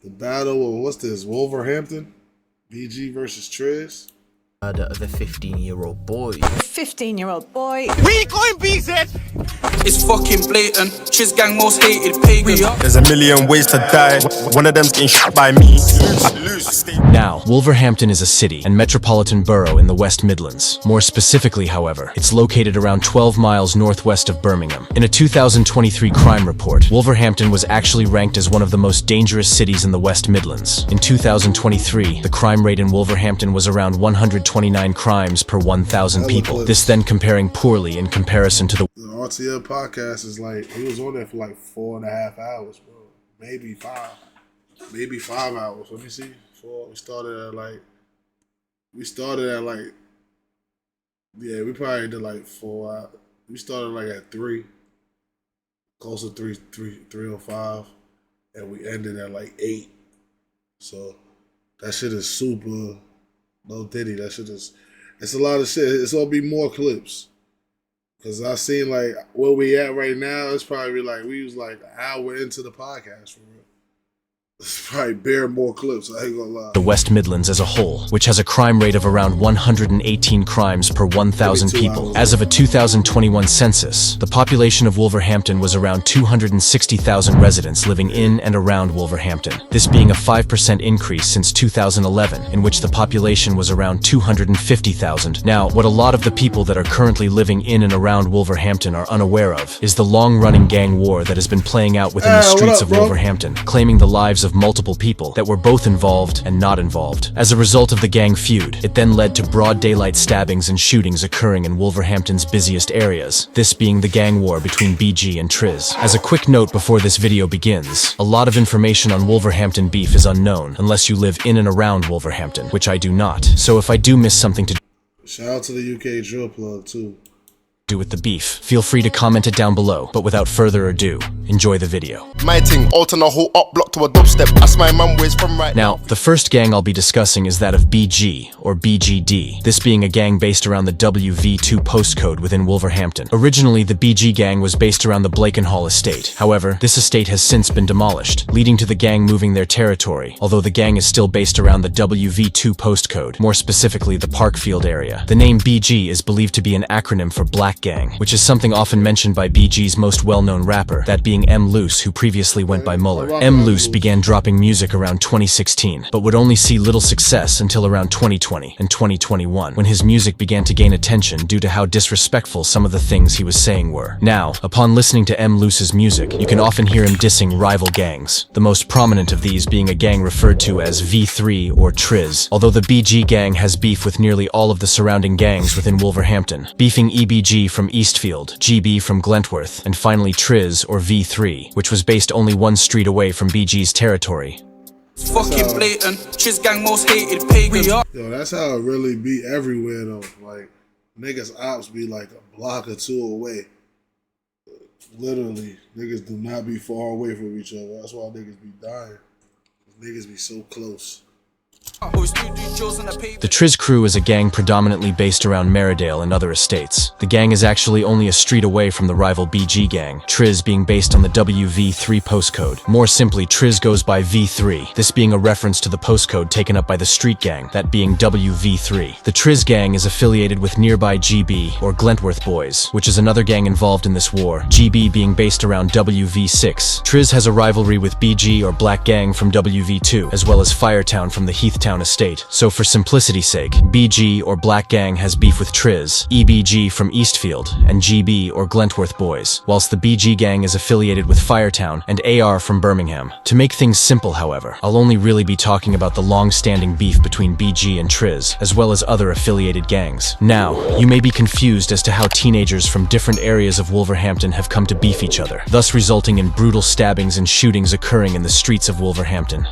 The battle of what's this? Wolverhampton? BG versus Triz? Of a 15-year-old boy. 15-year-old boy. We going BZ! It's fucking blatant. Triz gang most hated pagan. There's a million ways to die. One of them's getting shot by me. Now, Wolverhampton is a city and metropolitan borough in the West Midlands. More specifically, however, it's located around 12 miles northwest of Birmingham. In a 2023 crime report, Wolverhampton was actually ranked as one of the most dangerous cities in the West Midlands. In 2023, the crime rate in Wolverhampton was around 129 crimes per 1,000 people. This then comparing poorly in comparison to the RTL podcast is like, he was on there for like 4.5 hours, bro. Maybe 5 hours. Let me see. We started at like, yeah, we probably did like 4 hours. We started like at 3, close to 3:05, and we ended at like 8. So that shit is super, no diddy. That shit is, it's a lot of shit. It's gonna be more clips. Cause I seen like where we at right now, it's probably like we was like an hour into the podcast for real. It's probably bare more clips, I ain't gonna lie. The West Midlands as a whole, which has a crime rate of around 118 crimes per 1,000 people. As of a 2021 census, the population of Wolverhampton was around 260,000 residents living in and around Wolverhampton. This being a 5% increase since 2011, in which the population was around 250,000. Now, what a lot of the people that are currently living in and around Wolverhampton are unaware of is the long-running gang war that has been playing out within the streets of Wolverhampton, claiming the lives of multiple people that were both involved and not involved. As a result of the gang feud, it then led to broad daylight stabbings and shootings occurring in Wolverhampton's busiest areas, this being the gang war between BG and Triz. As a quick note before this video begins, a lot of information on Wolverhampton beef is unknown unless you live in and around Wolverhampton, which I do not. So if I do miss something to shout out to the UK drill plug too. Do with the beef, feel free to comment it down below. But without further ado, enjoy the video. My thing, alter the whole up block to a dubstep. That's my mum ways from right now. The first gang I'll be discussing is that of BG, or BGD, this being a gang based around the WV2 postcode within Wolverhampton. Originally, the BG gang was based around the Blakenhall estate. However, this estate has since been demolished, leading to the gang moving their territory, although the gang is still based around the WV2 postcode, more specifically the Parkfield area. The name BG is believed to be an acronym for Black Gang, which is something often mentioned by BG's most well-known rapper, that being M. Loose, who previously went by Müller. M. Loose began dropping music around 2016, but would only see little success until around 2020 and 2021, when his music began to gain attention due to how disrespectful some of the things he was saying were. Now, upon listening to M. Loose's music, you can often hear him dissing rival gangs, the most prominent of these being a gang referred to as V3 or Triz, although the BG gang has beef with nearly all of the surrounding gangs within Wolverhampton, beefing EBG from Eastfield, GB from Glentworth, and finally Triz or V3, which was based only one street away from BG's territory. It's fucking blatant. Triz gang most hated pagan. Yo, that's how it really be everywhere though. Like, niggas ops be like a block or two away. Literally, niggas do not be far away from each other. That's why niggas be dying. Niggas be so close. The Triz crew is a gang predominantly based around Meridale and other estates. The gang is actually only a street away from the rival BG gang, Triz being based on the WV3 postcode. More simply, Triz goes by V3, this being a reference to the postcode taken up by the street gang, that being WV3. The Triz gang is affiliated with nearby GB, or Glentworth Boys, which is another gang involved in this war, GB being based around WV6. Triz has a rivalry with BG or Black Gang from WV2, as well as Firetown from the Heathtown estate. So for simplicity's sake, BG or Black Gang has beef with Triz, EBG from Eastfield, and GB or Glentworth Boys, whilst the BG gang is affiliated with Firetown and AR from Birmingham. To make things simple, however, I'll only really be talking about the long-standing beef between BG and Triz, as well as other affiliated gangs. Now, you may be confused as to how teenagers from different areas of Wolverhampton have come to beef each other, thus resulting in brutal stabbings and shootings occurring in the streets of Wolverhampton.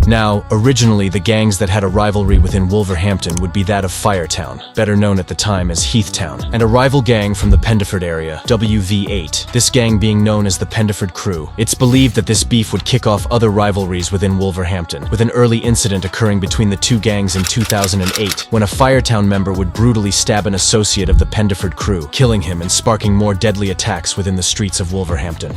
Now, originally the gangs that had a rivalry within Wolverhampton would be that of Firetown, better known at the time as Heathtown, and a rival gang from the Pendeford area, WV8, this gang being known as the Pendeford Crew. It's believed that this beef would kick off other rivalries within Wolverhampton, with an early incident occurring between the two gangs in 2008, when a Firetown member would brutally stab an associate of the Pendeford Crew, killing him and sparking more deadly attacks within the streets of Wolverhampton.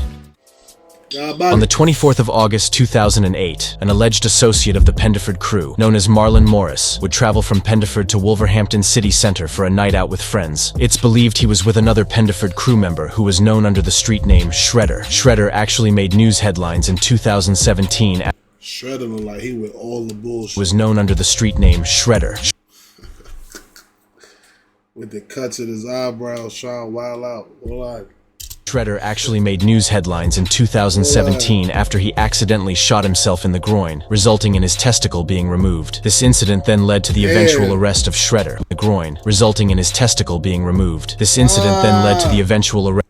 On the 24th of August 2008, an alleged associate of the Pendeford crew, known as Marlon Morris, would travel from Pendeford to Wolverhampton city centre for a night out with friends. It's believed he was with another Pendeford crew member who was known under the street name Shredder. Shredder actually made news headlines in 2017. Shredder look like he with all the bullshit. Was known under the street name Shredder. With the cuts in his eyebrows, trying wild out. Shredder actually made news headlines in 2017 after he accidentally shot himself in the groin, resulting in his testicle being removed. This incident then led to the eventual arrest of Shredder, the groin, resulting in his testicle being removed. This incident then led to the eventual arrest.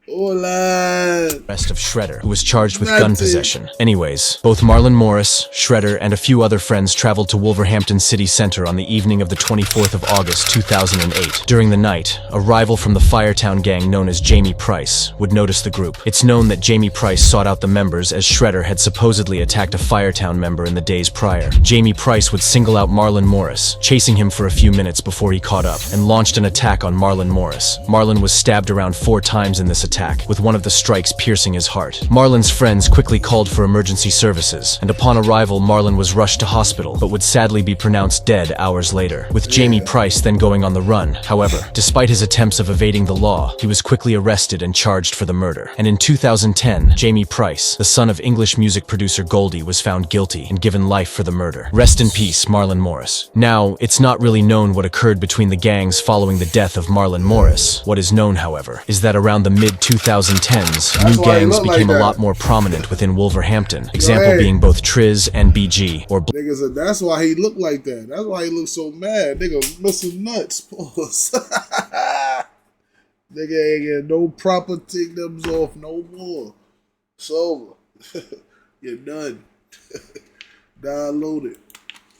Arrest of Shredder, who was charged with gun possession. Anyways, both Marlon Morris, Shredder, and a few other friends traveled to Wolverhampton city centre on the evening of the 24th of August 2008. During the night, a rival from the Firetown gang known as Jamie Price would notice the group. It's known that Jamie Price sought out the members as Shredder had supposedly attacked a Firetown member in the days prior. Jamie Price would single out Marlon Morris, chasing him for a few minutes before he caught up, and launched an attack on Marlon Morris. Marlon was stabbed around 4 times in this attack, with one of the strikes piercing his heart. Marlon's friends quickly called for emergency services, and upon arrival Marlon was rushed to hospital, but would sadly be pronounced dead hours later, with Jamie Price then going on the run. However, despite his attempts of evading the law, he was quickly arrested and charged for the murder. And in 2010, Jamie Price, the son of English music producer Goldie, was found guilty and given life for the murder. Rest in peace, Marlon Morris. Now, it's not really known what occurred between the gangs following the death of Marlon Morris. What is known, however, is that around the mid-2010s, new gangs became a lot more prominent within Wolverhampton, example being both Triz and BG, or Nigga said that's why he looked like that. That's why he looked so mad. Nigga missing nuts. Pause. Nigga ain't get no proper take them off no more. It's over. You're done. Download it.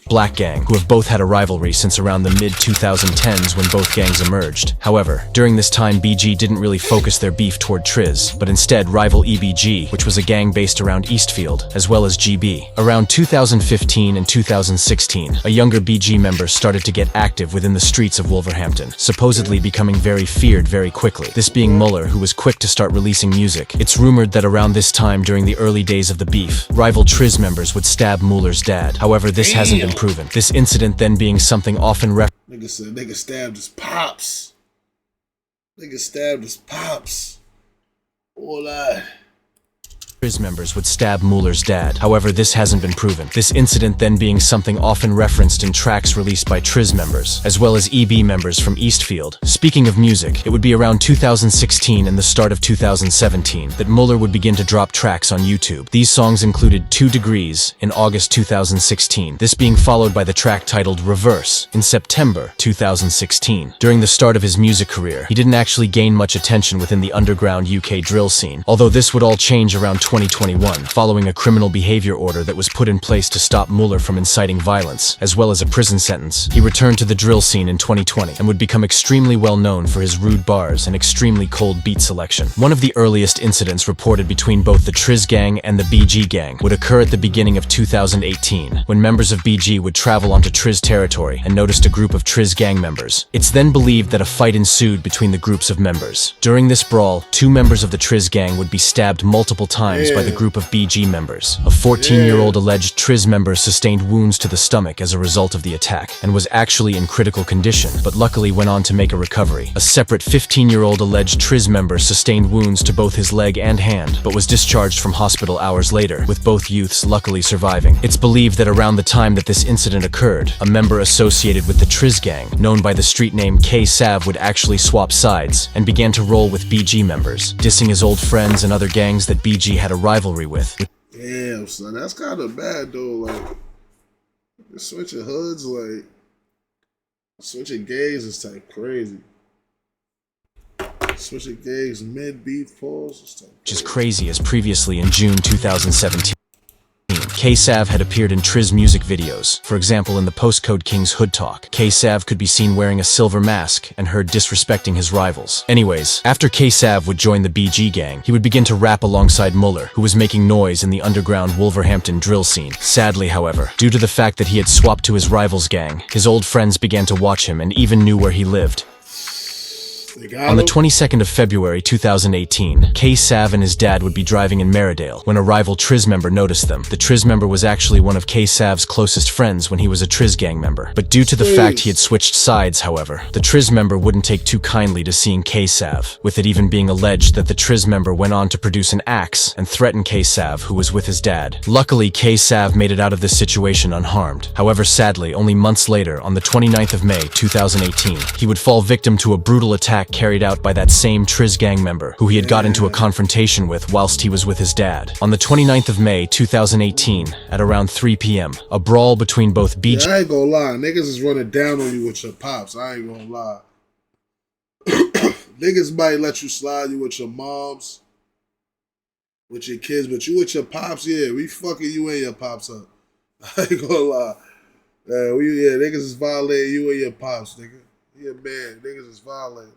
Black Gang, who have both had a rivalry since around the mid-2010s when both gangs emerged. However, during this time BG didn't really focus their beef toward Triz, but instead rival EBG, which was a gang based around Eastfield, as well as GB. Around 2015 and 2016, a younger BG member started to get active within the streets of Wolverhampton, supposedly becoming very feared very quickly, this being Müller, who was quick to start releasing music. It's rumored that around this time during the early days of the beef, rival Triz members would stab Müller's dad. However, this hasn't been proven. This incident then being something often Nigga said nigga stabbed his pops. Nigga stabbed his pops. All that. Triz members would stab Müller's dad. However, this hasn't been proven. This incident then being something often referenced in tracks released by Triz members, as well as EB members from Eastfield. Speaking of music, it would be around 2016 and the start of 2017 that Müller would begin to drop tracks on YouTube. These songs included 2 Degrees in August 2016, this being followed by the track titled Reverse in September 2016. During the start of his music career, he didn't actually gain much attention within the underground UK drill scene, although this would all change around 2021, following a criminal behavior order that was put in place to stop Müller from inciting violence, as well as a prison sentence. He returned to the drill scene in 2020 and would become extremely well known for his rude bars and extremely cold beat selection. One of the earliest incidents reported between both the Triz gang and the BG gang would occur at the beginning of 2018, when members of BG would travel onto Triz territory and noticed a group of Triz gang members. It's then believed that a fight ensued between the groups of members. During this brawl, 2 members of the Triz gang would be stabbed multiple times by the group of BG members. A 14-year-old alleged Triz member sustained wounds to the stomach as a result of the attack and was actually in critical condition, but luckily went on to make a recovery. A separate 15-year-old alleged Triz member sustained wounds to both his leg and hand, but was discharged from hospital hours later, with both youths luckily surviving. It's believed that around the time that this incident occurred, a member associated with the Triz gang, known by the street name K-Sav, would actually swap sides and began to roll with BG members, dissing his old friends and other gangs that BG had a rivalry with. Damn, son, that's kind of bad though. Like, switching hoods, like switching gangs is type crazy. Switching gangs mid beef pause is type crazy. Which is crazy, as previously in June 2017. K-Sav had appeared in Triz music videos. For example, in the Postcode King's Hood Talk, K-Sav could be seen wearing a silver mask and heard disrespecting his rivals. Anyways, after K-Sav would join the BG gang, he would begin to rap alongside Müller, who was making noise in the underground Wolverhampton drill scene. Sadly, however, due to the fact that he had swapped to his rival's gang, his old friends began to watch him and even knew where he lived. They got On the him? 22nd of February 2018, K-Sav and his dad would be driving in Meredale when a rival Triz member noticed them. The Triz member was actually one of K-Sav's closest friends when he was a Triz gang member. But due to the fact he had switched sides, however, the Triz member wouldn't take too kindly to seeing K-Sav, with it even being alleged that the Triz member went on to produce an axe and threaten K-Sav, who was with his dad. Luckily, K-Sav made it out of this situation unharmed. However, sadly, only months later, on the 29th of May 2018, he would fall victim to a brutal attack carried out by that same Triz gang member who he had got into a confrontation with whilst he was with his dad. On the 29th of May 2018, at around 3 p.m., a brawl between both BG... Yeah, I ain't gonna lie. Niggas is running down on you with your pops. I ain't gonna lie. Niggas might let you slide you with your moms, with your kids, but you with your pops, yeah, we fucking you and your pops up. I ain't gonna lie. Niggas is violating you and your pops, nigga. Yeah, man, niggas is violating.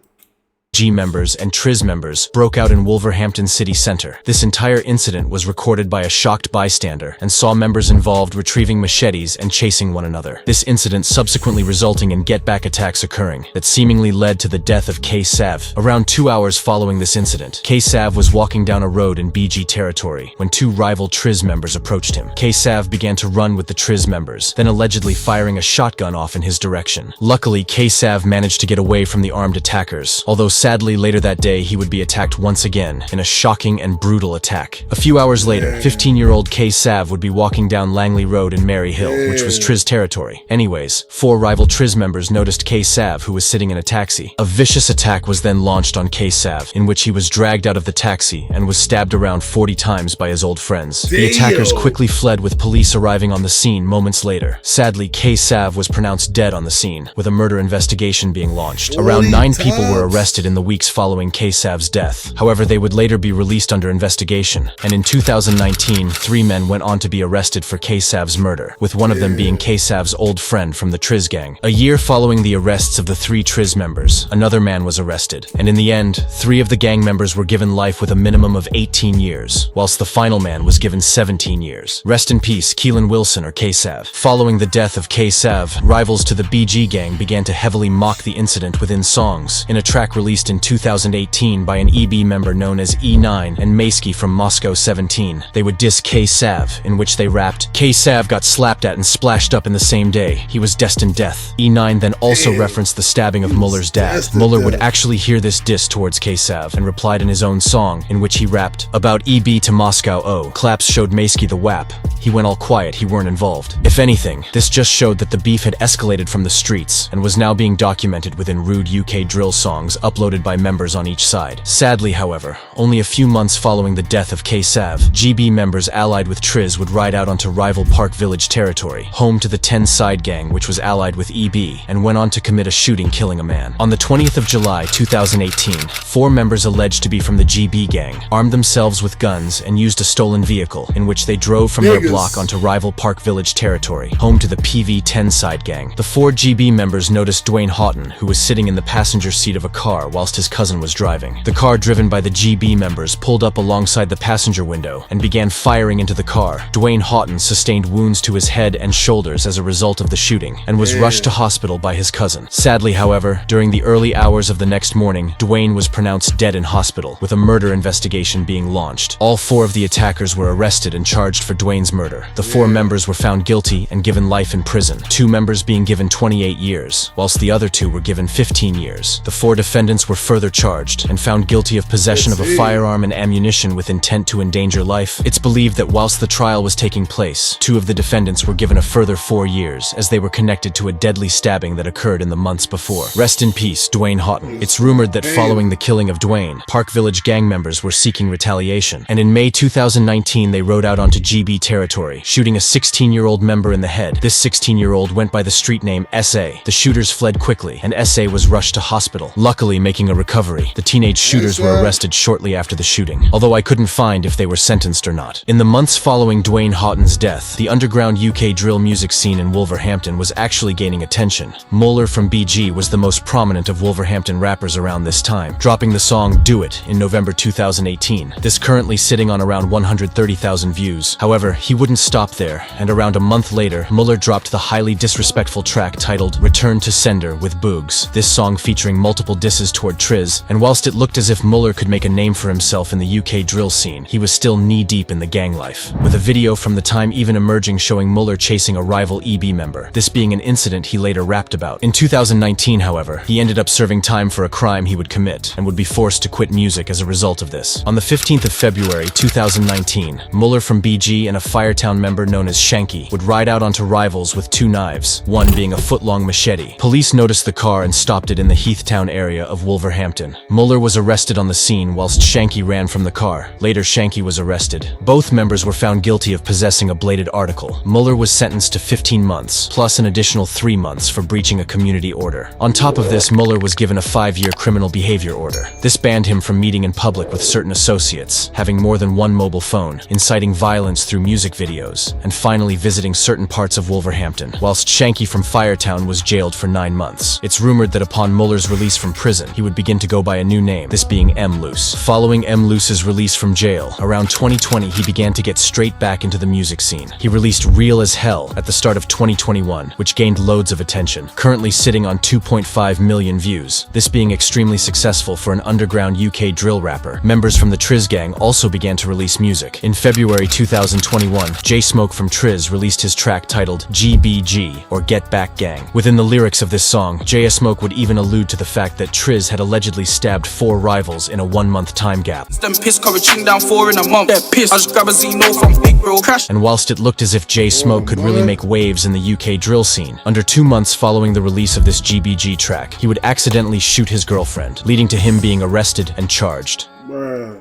members and Triz members broke out in Wolverhampton city centre. This entire incident was recorded by a shocked bystander and saw members involved retrieving machetes and chasing one another. This incident subsequently resulting in get-back attacks occurring that seemingly led to the death of K-Sav. Around 2 hours following this incident, K-Sav was walking down a road in BG territory when two rival Triz members approached him. K-Sav began to run with the Triz members, then allegedly firing a shotgun off in his direction. Luckily, K-Sav managed to get away from the armed attackers, although sadly later that day he would be attacked once again in a shocking and brutal attack. A few hours later, 15-year-old K-Sav would be walking down Langley Road in Mary Hill, which was Triz territory. Anyways, four rival Triz members noticed K-Sav, who was sitting in a taxi. A vicious attack was then launched on K-Sav, in which he was dragged out of the taxi and was stabbed around 40 times by his old friends. The attackers quickly fled with police arriving on the scene moments later. Sadly, K-Sav was pronounced dead on the scene, with a murder investigation being launched. Around 9 people were arrested in the weeks following K-Sav's death. However, they would later be released under investigation, and in 2019, 3 men went on to be arrested for K-Sav's murder, with one of them being K-Sav's old friend from the Triz gang. A year following the arrests of the 3 Triz members, another man was arrested, and in the end, 3 of the gang members were given life with a minimum of 18 years, whilst the final man was given 17 years. Rest in peace, Keelan Wilson or K-Sav. Following the death of K-Sav, rivals to the BG gang began to heavily mock the incident within songs. In a track released in 2018 by an EB member known as E9 and Maysky from Moscow 17, they would diss K-Sav, in which they rapped, "K-Sav got slapped at and splashed up in the same day. He was destined death." E9 then also referenced the stabbing of Müller's dad. Müller would actually hear this diss towards K-Sav and replied in his own song, in which he rapped, "About EB to Moscow, oh." Claps showed Maysky the WAP. He went all quiet, he weren't involved. If anything, this just showed that the beef had escalated from the streets and was now being documented within rude UK drill songs uploaded by members on each side. Sadly, however, only a few months following the death of K-Sav, GB members allied with Triz would ride out onto rival Park Village territory, home to the 10 Side gang, which was allied with EB, and went on to commit a shooting, killing a man. On the 20th of July 2018, 4 members alleged to be from the GB gang armed themselves with guns and used a stolen vehicle, in which they drove from their block onto rival Park Village territory, home to the PV-10 Side gang. The 4 GB members noticed Dwayne Houghton, who was sitting in the passenger seat of a car whilst his cousin was driving. The car driven by the GB members pulled up alongside the passenger window and began firing into the car. Dwayne Houghton sustained wounds to his head and shoulders as a result of the shooting and was rushed to hospital by his cousin. Sadly, however, during the early hours of the next morning, Dwayne was pronounced dead in hospital, with a murder investigation being launched. All 4 of the attackers were arrested and charged for Dwayne's murder. The 4 members were found guilty and given life in prison, 2 members being given 28 years, whilst the other 2 were given 15 years. The 4 defendants were further charged and found guilty of possession of a firearm and ammunition with intent to endanger life. It's believed that whilst the trial was taking place, 2 of the defendants were given a further 4 years as they were connected to a deadly stabbing that occurred in the months before. Rest in peace, Dwayne Houghton. It's rumored that following the killing of Dwayne, Park Village gang members were seeking retaliation, and in May 2019 they rode out onto GB territory, shooting a 16-year-old member in the head. This 16-year-old went by the street name S.A. The shooters fled quickly, and S.A. was rushed to hospital, luckily making a recovery. The teenage shooters were arrested shortly after the shooting, although I couldn't find if they were sentenced or not. In the months following Dwayne Houghton's death, the underground UK drill music scene in Wolverhampton was actually gaining attention. Müller from BG was the most prominent of Wolverhampton rappers around this time, dropping the song Do It in November 2018. This currently sitting on around 130,000 views. However, he wouldn't stop there, and around a month later, Müller dropped the highly disrespectful track titled Return to Sender with Boogs. This song, featuring multiple disses towards toward Triz, and whilst it looked as if Müller could make a name for himself in the UK drill scene, he was still knee-deep in the gang life, with a video from the time even emerging showing Müller chasing a rival EB member, this being an incident he later rapped about. In 2019, however, he ended up serving time for a crime he would commit, and would be forced to quit music as a result of this. On the 15th of February 2019, Müller from BG and a Firetown member known as Shanky would ride out onto rivals with two knives, one being a foot-long machete. Police noticed the car and stopped it in the Heathtown area of Wolverhampton. Müller was arrested on the scene whilst Shanky ran from the car. Later, Shanky was arrested. Both members were found guilty of possessing a bladed article. Müller was sentenced to 15 months, plus an additional 3 months for breaching a community order. On top of this, Müller was given a 5-year criminal behavior order. This banned him from meeting in public with certain associates, having more than one mobile phone, inciting violence through music videos, and finally visiting certain parts of Wolverhampton, whilst Shanky from Firetown was jailed for 9 months. It's rumored that upon Müller's release from prison, he would begin to go by a new name, this being M. Loose. Following M. Loose's release from jail, around 2020 he began to get straight back into the music scene. He released Real as Hell at the start of 2021, which gained loads of attention, currently sitting on 2.5 million views, this being extremely successful for an underground UK drill rapper. Members from the Triz gang also began to release music. In February 2021, J Smoke from Triz released his track titled GBG, or Get Back Gang. Within the lyrics of this song, J Smoke would even allude to the fact that Triz had allegedly stabbed 4 rivals in a 1-month time gap. Them piss coverage down 4 in a month. They're pissed. I just grab a Zeno from Big Bro Crash. And whilst it looked as if J Smoke could really make waves in the UK drill scene, under 2 months following the release of this GBG track, he would accidentally shoot his girlfriend, leading to him being arrested and charged. Bruh.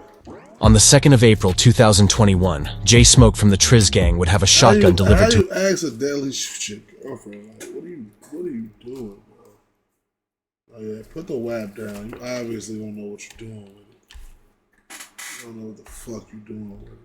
On the 2nd of April 2021, J Smoke from the Triz gang would have a shotgun delivered to. How you accidentally shoot your girlfriend? Like, what are you doing, bro? Oh yeah, put the WAP down. You obviously don't know what you're doing with it. You don't know what the fuck you're doing with it.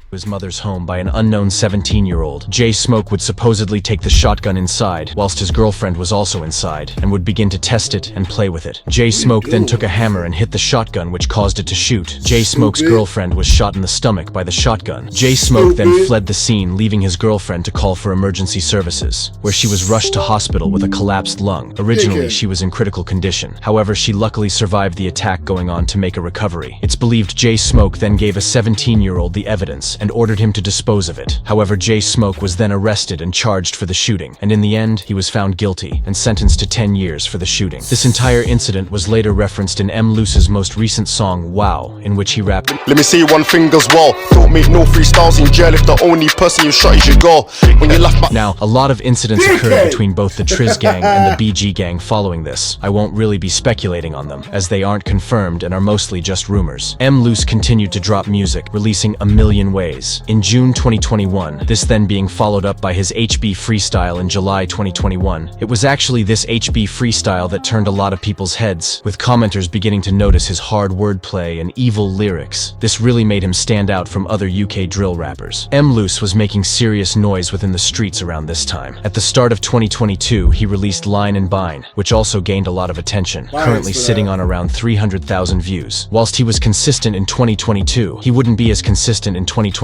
His mother's home by an unknown 17-year-old. J Smoke would supposedly take the shotgun inside, whilst his girlfriend was also inside, and would begin to test it and play with it. J Smoke then took a hammer and hit the shotgun, which caused it to shoot. J Smoke's girlfriend was shot in the stomach by the shotgun. J Smoke then fled the scene, leaving his girlfriend to call for emergency services, where she was rushed to hospital with a collapsed lung. Originally, she was in critical condition. However, she luckily survived the attack, going on to make a recovery. It's believed J Smoke then gave a 17-year-old the evidence and ordered him to dispose of it. However, J Smoke was then arrested and charged for the shooting, and in the end, he was found guilty and sentenced to 10 years for the shooting. This entire incident was later referenced in M. Loose's most recent song, Wow, in which he rapped, Let me see one thing as well. Don't make no freestyles in jail if the only person you shot is your girl. When you laugh back. Now, a lot of incidents occurred between both the Triz gang and the BG gang following this. I won't really be speculating on them, as they aren't confirmed and are mostly just rumors. M. Loose continued to drop music, releasing A Million Ways in June 2021, this then being followed up by his HB freestyle in July 2021. It was actually this HB freestyle that turned a lot of people's heads, with commenters beginning to notice his hard wordplay and evil lyrics. This really made him stand out from other UK drill rappers. M. Loose was making serious noise within the streets around this time. At the start of 2022, he released Line and Bine, which also gained a lot of attention, currently sitting on around 300,000 views. Whilst he was consistent in 2022, he wouldn't be as consistent in 2023,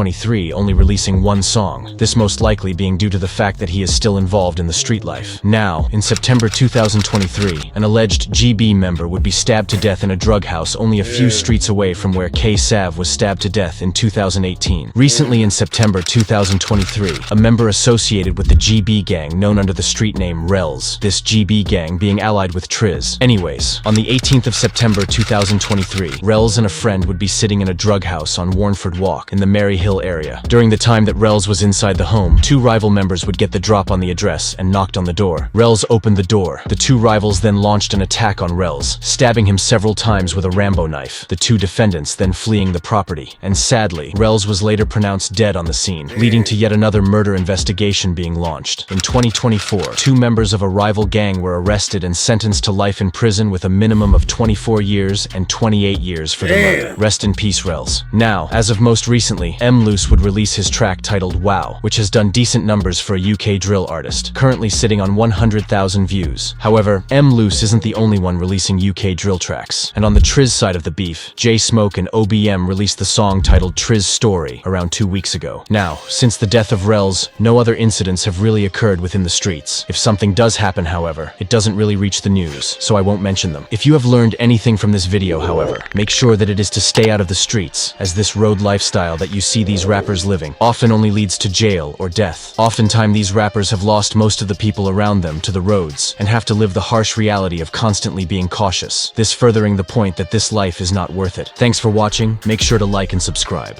only releasing 1 song, this most likely being due to the fact that he is still involved in the street life. Now, in September 2023, an alleged GB member would be stabbed to death in a drug house only a few streets away from where K Sav was stabbed to death in 2018. Recently in September 2023, a member associated with the GB gang known under the street name Rels, this GB gang being allied with Triz. Anyways, on the 18th of September 2023, Rels and a friend would be sitting in a drug house on Warnford Walk in the Mary Hill area. During the time that Rels was inside the home, 2 rival members would get the drop on the address and knocked on the door. Rels opened the door. The 2 rivals then launched an attack on Rels, stabbing him several times with a Rambo knife, the 2 defendants then fleeing the property. And sadly, Rels was later pronounced dead on the scene, leading to yet another murder investigation being launched. In 2024, 2 members of a rival gang were arrested and sentenced to life in prison with a minimum of 24 years and 28 years for the murder. Rest in peace, Rels. Now, as of most recently, M. Loose would release his track titled Wow, which has done decent numbers for a UK drill artist, currently sitting on 100,000 views. However, Loose isn't the only one releasing UK drill tracks, and on the Triz side of the beef, J Smoke and OBM released the song titled Triz Story around 2 weeks ago. Now, since the death of Rels, no other incidents have really occurred within the streets. If something does happen, however, it doesn't really reach the news, so I won't mention them. If you have learned anything from this video, however, make sure that it is to stay out of the streets, as this road lifestyle that you see these rappers living often only leads to jail or death. Oftentimes these rappers have lost most of the people around them to the roads and have to live the harsh reality of constantly being cautious, this furthering the point that this life is not worth it. Thanks for watching, make sure to like and subscribe.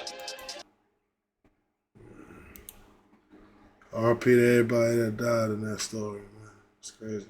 RP to everybody that died in that story, man. It's crazy.